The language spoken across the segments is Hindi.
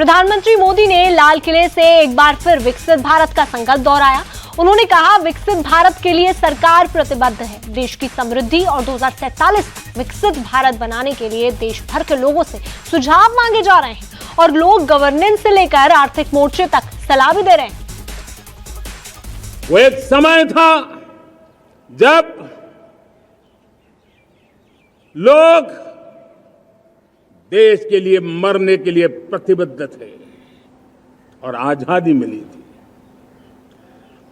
प्रधानमंत्री मोदी ने लाल किले से एक बार फिर विकसित भारत का संकल्प दोहराया। उन्होंने कहा, विकसित भारत के लिए सरकार प्रतिबद्ध है। देश की समृद्धि और 2047 तक विकसित भारत बनाने के लिए देश भर के लोगों से सुझाव मांगे जा रहे हैं और लोग गवर्नेंस से लेकर आर्थिक मोर्चे तक सलाह भी दे रहे हैं। वो एक समय था जब लोग देश के लिए मरने के लिए प्रतिबद्ध थे और आजादी मिली थी।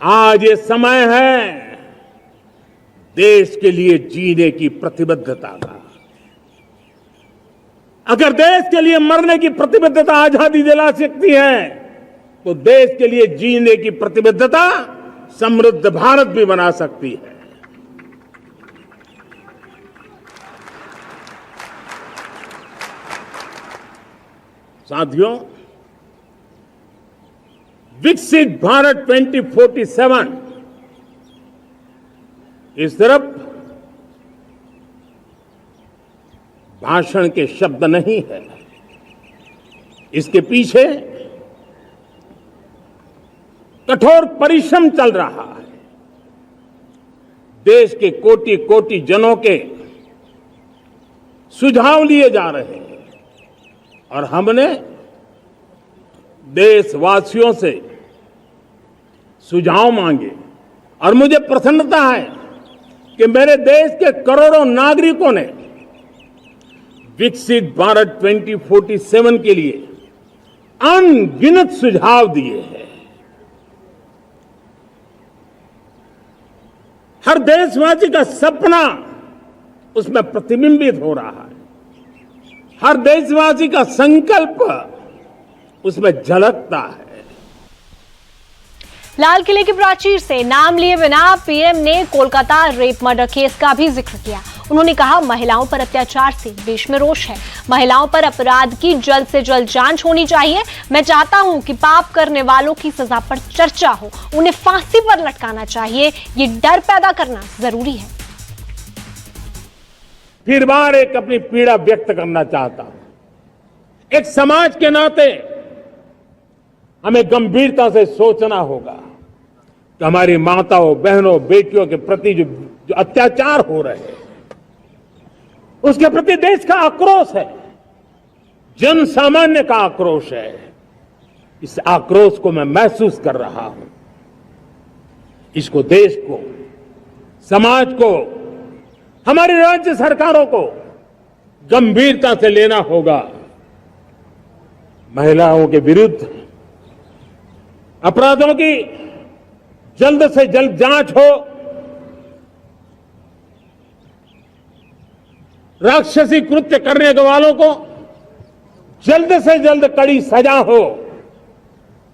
आज ये समय है देश के लिए जीने की प्रतिबद्धता का। अगर देश के लिए मरने की प्रतिबद्धता आजादी दिला सकती है, तो देश के लिए जीने की प्रतिबद्धता समृद्ध भारत भी बना सकती है। साथियों, विकसित भारत 2047 इस तरफ भाषण के शब्द नहीं है। इसके पीछे कठोर परिश्रम चल रहा है। देश के कोटि कोटि जनों के सुझाव लिए जा रहे हैं और हमने देशवासियों से सुझाव मांगे और मुझे प्रसन्नता है कि मेरे देश के करोड़ों नागरिकों ने विकसित भारत 2047 के लिए अनगिनत सुझाव दिए हैं। हर देशवासी का सपना उसमें प्रतिबिंबित हो रहा है। हर देशवासी का संकल्प उसमें झलकता है। लाल किले की प्राचीर से नाम लिए बिना पीएम ने कोलकाता रेप मर्डर केस का भी जिक्र किया। उन्होंने कहा, महिलाओं पर अत्याचार से देश में रोष है। महिलाओं पर अपराध की जल्द से जल्द जांच होनी चाहिए। मैं चाहता हूं कि पाप करने वालों की सजा पर चर्चा हो, उन्हें फांसी पर लटकाना चाहिए। ये डर पैदा करना जरूरी है। फिर बार एक अपनी पीड़ा व्यक्त करना चाहता हूं। एक समाज के नाते हमें गंभीरता से सोचना होगा कि हमारी माताओं, बहनों, बेटियों के प्रति जो अत्याचार हो रहे हैं, उसके प्रति देश का आक्रोश है, जन सामान्य का आक्रोश है। इस आक्रोश को मैं महसूस कर रहा हूं। इसको देश को, समाज को, हमारी राज्य सरकारों को गंभीरता से लेना होगा। महिलाओं के विरुद्ध अपराधों की जल्द से जल्द जांच हो, राक्षसी कृत्य करने वालों को जल्द से जल्द कड़ी सजा हो।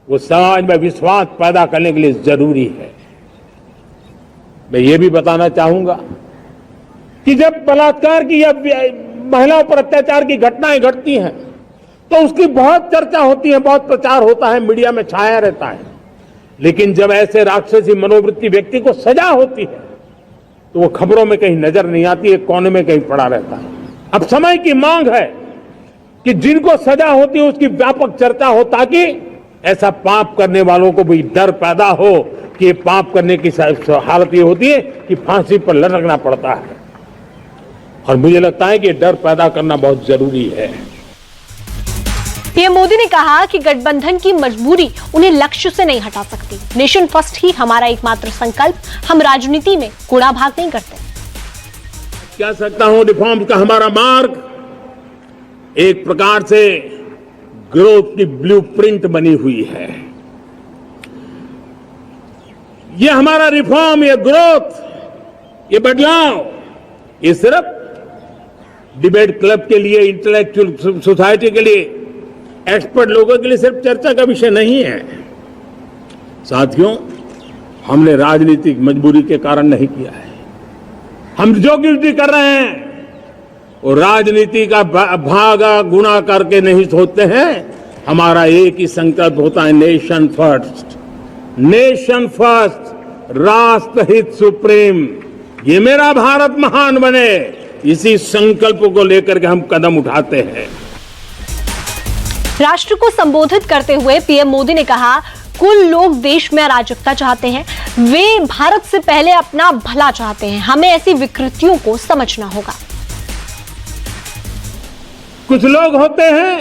वो समाज में विश्वास पैदा करने के लिए जरूरी है। मैं ये भी बताना चाहूंगा कि जब बलात्कार की या महिलाओं पर अत्याचार की घटनाएं घटती हैं, तो उसकी बहुत चर्चा होती है, बहुत प्रचार होता है, मीडिया में छाया रहता है। लेकिन जब ऐसे राक्षसी मनोवृत्ति व्यक्ति को सजा होती है, तो वो खबरों में कहीं नजर नहीं आती है, कोने में कहीं पड़ा रहता है। अब समय की मांग है कि जिनको सजा होती है उसकी व्यापक चर्चा हो, ताकि ऐसा पाप करने वालों को भी डर पैदा हो कि पाप करने की हालत ये होती है कि फांसी पर लटकना पड़ता है। और मुझे लगता है कि डर पैदा करना बहुत जरूरी है। पीएम मोदी ने कहा कि गठबंधन की मजबूरी उन्हें लक्ष्य से नहीं हटा सकती। नेशन फर्स्ट ही हमारा एकमात्र संकल्प। हम राजनीति में कूड़ा भाग नहीं करते। कह सकता हूं, रिफॉर्म का हमारा मार्ग एक प्रकार से ग्रोथ की ब्लूप्रिंट बनी हुई है। ये हमारा रिफॉर्म, ये ग्रोथ, ये बदलाव, ये सिर्फ डिबेट क्लब के लिए, इंटेलेक्चुअल सोसाइटी के लिए, एक्सपर्ट लोगों के लिए सिर्फ चर्चा का विषय नहीं है। साथियों, हमने राजनीतिक मजबूरी के कारण नहीं किया है। हम जो कुछ भी कर रहे हैं वो राजनीति का भागा गुना करके नहीं सोचते हैं। हमारा एक ही संकल्प होता है, नेशन फर्स्ट। नेशन फर्स्ट, राष्ट्रहित सुप्रीम। ये मेरा भारत महान बने, इसी संकल्प को लेकर के हम कदम उठाते हैं। राष्ट्र को संबोधित करते हुए पीएम मोदी ने कहा, कुल लोग देश में अराजकता चाहते हैं, वे भारत से पहले अपना भला चाहते हैं। हमें ऐसी विकृतियों को समझना होगा। कुछ लोग होते हैं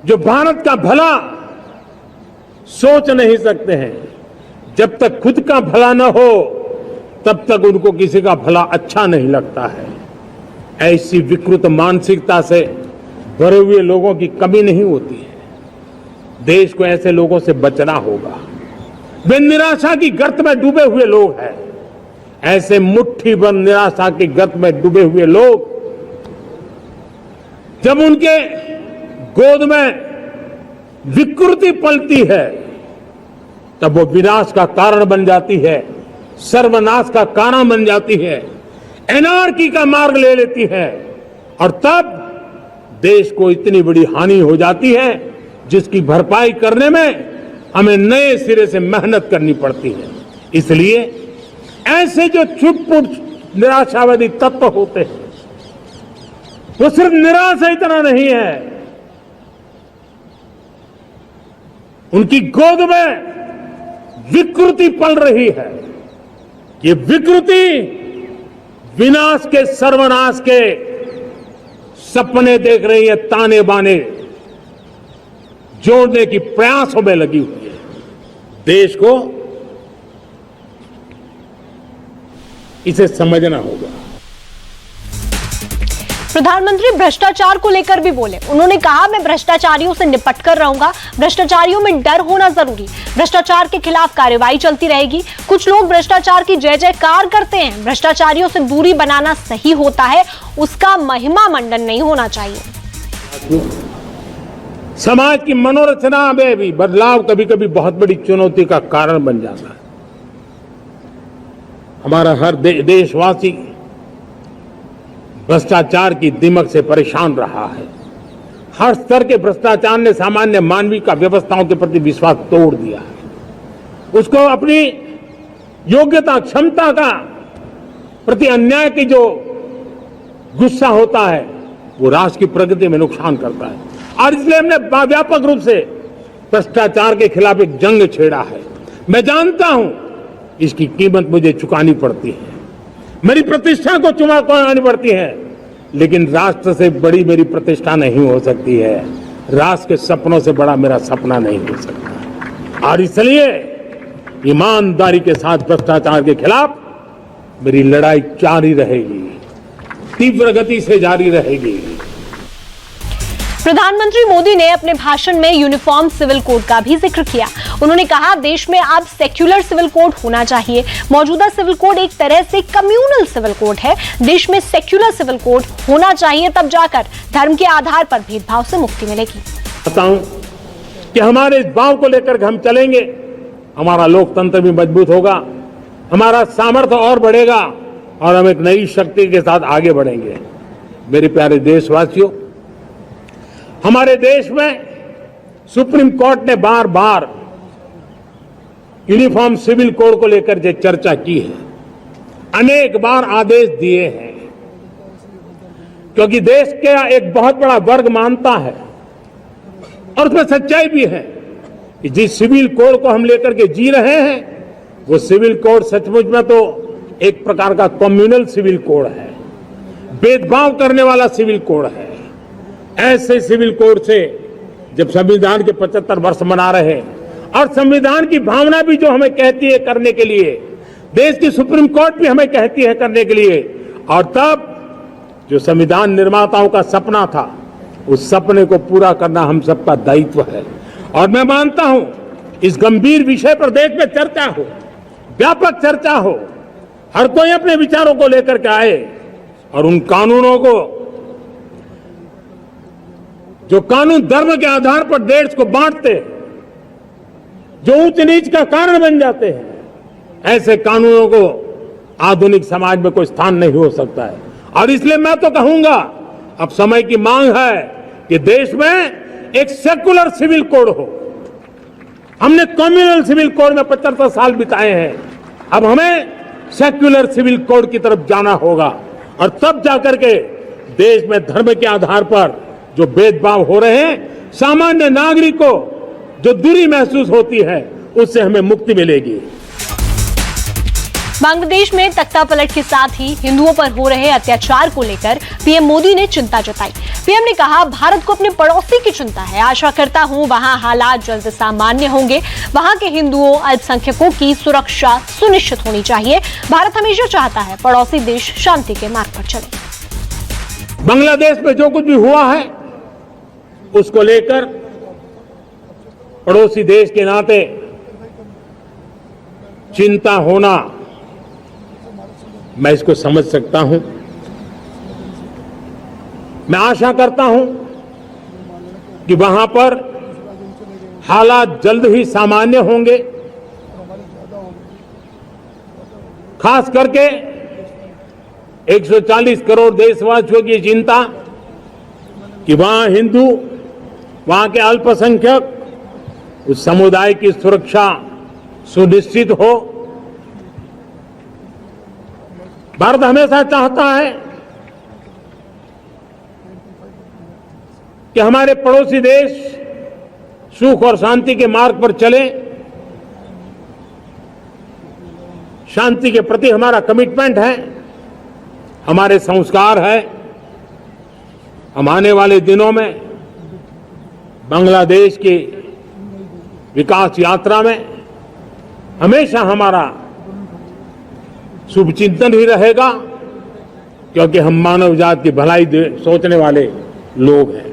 जो भारत का भला सोच नहीं सकते हैं। जब तक खुद का भला न हो तब तक उनको किसी का भला अच्छा नहीं लगता है। ऐसी विकृत मानसिकता से भरे हुए लोगों की कमी नहीं होती है। देश को ऐसे लोगों से बचना होगा। वे निराशा की गर्त में डूबे हुए लोग हैं। ऐसे मुट्ठी भर निराशा की गर्त में डूबे हुए लोग जब उनके गोद में विकृति पलती है तब वो विनाश का कारण बन जाती है, सर्वनाश का कारण बन जाती है, एनार्की का मार्ग ले लेती है और तब देश को इतनी बड़ी हानि हो जाती है जिसकी भरपाई करने में हमें नए सिरे से मेहनत करनी पड़ती है। इसलिए ऐसे जो छुटपुट निराशावादी तत्व होते हैं वो सिर्फ निराशा इतना नहीं है, उनकी गोद में विकृति पल रही है। ये विकृति विनाश के, सर्वनाश के सपने देख रही है, ताने बाने जोड़ने की प्रयासों में लगी हुई है। देश को इसे समझना होगा। प्रधानमंत्री भ्रष्टाचार को लेकर भी बोले। उन्होंने कहा, मैं भ्रष्टाचारियों से निपट कर रहूंगा। भ्रष्टाचारियों में डर होना जरूरी। भ्रष्टाचार के खिलाफ कार्रवाई चलती रहेगी। कुछ लोग भ्रष्टाचार की जय जयकार करते हैं। भ्रष्टाचारियों से दूरी बनाना सही होता है, उसका महिमा मंडन नहीं होना चाहिए। समाज की मनोरचना में भी बदलाव कभी कभी बहुत बड़ी चुनौती का कारण बन जाता है। हमारा हर देशवासी भ्रष्टाचार की दिमक से परेशान रहा है। हर स्तर के भ्रष्टाचार ने सामान्य मानवीय का व्यवस्थाओं के प्रति विश्वास तोड़ दिया है। उसको अपनी योग्यता, क्षमता का प्रति अन्याय की जो गुस्सा होता है वो राष्ट्र की प्रगति में नुकसान करता है। और इसलिए हमने व्यापक रूप से भ्रष्टाचार के खिलाफ एक जंग छेड़ा है। मैं जानता हूं इसकी कीमत मुझे चुकानी पड़ती है, मेरी प्रतिष्ठा को चुकानी पड़ती है, लेकिन राष्ट्र से बड़ी मेरी प्रतिष्ठा नहीं हो सकती है। राष्ट्र के सपनों से बड़ा मेरा सपना नहीं हो सकता। और इसलिए ईमानदारी के साथ भ्रष्टाचार के खिलाफ मेरी लड़ाई जारी रहेगी, तीव्र गति से जारी रहेगी। प्रधानमंत्री मोदी ने अपने भाषण में यूनिफॉर्म सिविल कोड का भी जिक्र किया। उन्होंने कहा, देश में अब सेक्युलर सिविल कोड होना चाहिए। मौजूदा सिविल कोड एक तरह से कम्युनल सिविल कोड है। देश में सेक्युलर सिविल कोड होना चाहिए, तब जाकर धर्म के आधार पर भेदभाव से मुक्ति मिलेगी। बताऊं कि हमारे इस भाव को लेकर हम चलेंगे, हमारा लोकतंत्र भी मजबूत होगा, हमारा सामर्थ्य और बढ़ेगा और हम एक नई शक्ति के साथ आगे बढ़ेंगे। मेरे प्यारे देशवासियों, हमारे देश में सुप्रीम कोर्ट ने बार बार यूनिफॉर्म सिविल कोड को लेकर जो चर्चा की है, अनेक बार आदेश दिए हैं, क्योंकि देश का एक बहुत बड़ा वर्ग मानता है और उसमें सच्चाई भी है कि जिस सिविल कोड को हम लेकर के जी रहे हैं वो सिविल कोड सचमुच में तो एक प्रकार का कम्युनल सिविल कोड है, भेदभाव करने वाला सिविल कोड है। ऐसे सिविल कोड से जब संविधान के 75 वर्ष मना रहे हैं और संविधान की भावना भी जो हमें कहती है करने के लिए, देश की सुप्रीम कोर्ट भी हमें कहती है करने के लिए, और तब जो संविधान निर्माताओं का सपना था उस सपने को पूरा करना हम सबका दायित्व है। और मैं मानता हूं इस गंभीर विषय पर देश में चर्चा हो, व्यापक चर्चा हो, हर कोई अपने विचारों को लेकर के आए और उन कानूनों को, जो कानून धर्म के आधार पर देश को बांटते, जो ऊंच नीच का कारण बन जाते हैं, ऐसे कानूनों को आधुनिक समाज में कोई स्थान नहीं हो सकता है। और इसलिए मैं तो कहूंगा अब समय की मांग है कि देश में एक सेकुलर सिविल कोड हो। हमने कम्युनल सिविल कोड में 75 साल बिताए हैं, अब हमें सेक्युलर सिविल कोड की तरफ जाना होगा और तब जाकर के देश में धर्म के आधार पर जो भेदभाव हो रहे हैं सामान्य नागरिक को जो दूरी महसूस होती है उससे हमें मुक्ति मिलेगी। बांग्लादेश में तख्ता पलट के साथ ही हिंदुओं पर हो रहे अत्याचार को लेकर पीएम मोदी ने चिंता जताई। पीएम ने कहा, भारत को अपने पड़ोसी की चिंता है। आशा करता हूं वहां हालात जल्द सामान्य होंगे। वहां के हिंदुओं, अल्पसंख्यकों की सुरक्षा सुनिश्चित होनी चाहिए। भारत हमेशा चाहता है पड़ोसी देश शांति के मार्ग पर चले। बांग्लादेश में जो कुछ भी हुआ है उसको लेकर पड़ोसी देश के नाते चिंता होना, मैं इसको समझ सकता हूं। मैं आशा करता हूं कि वहां पर हालात जल्द ही सामान्य होंगे। खास करके 140 करोड़ देशवासियों की चिंता कि वहां हिंदू, वहां के अल्पसंख्यक, उस समुदाय की सुरक्षा सुनिश्चित हो। भारत हमेशा चाहता है कि हमारे पड़ोसी देश सुख और शांति के मार्ग पर चले। शांति के प्रति हमारा कमिटमेंट है, हमारे संस्कार है। हम आने वाले दिनों में बांग्लादेश की विकास यात्रा में हमेशा हमारा शुभचिंतन ही रहेगा, क्योंकि हम मानव जाति की भलाई सोचने वाले लोग हैं।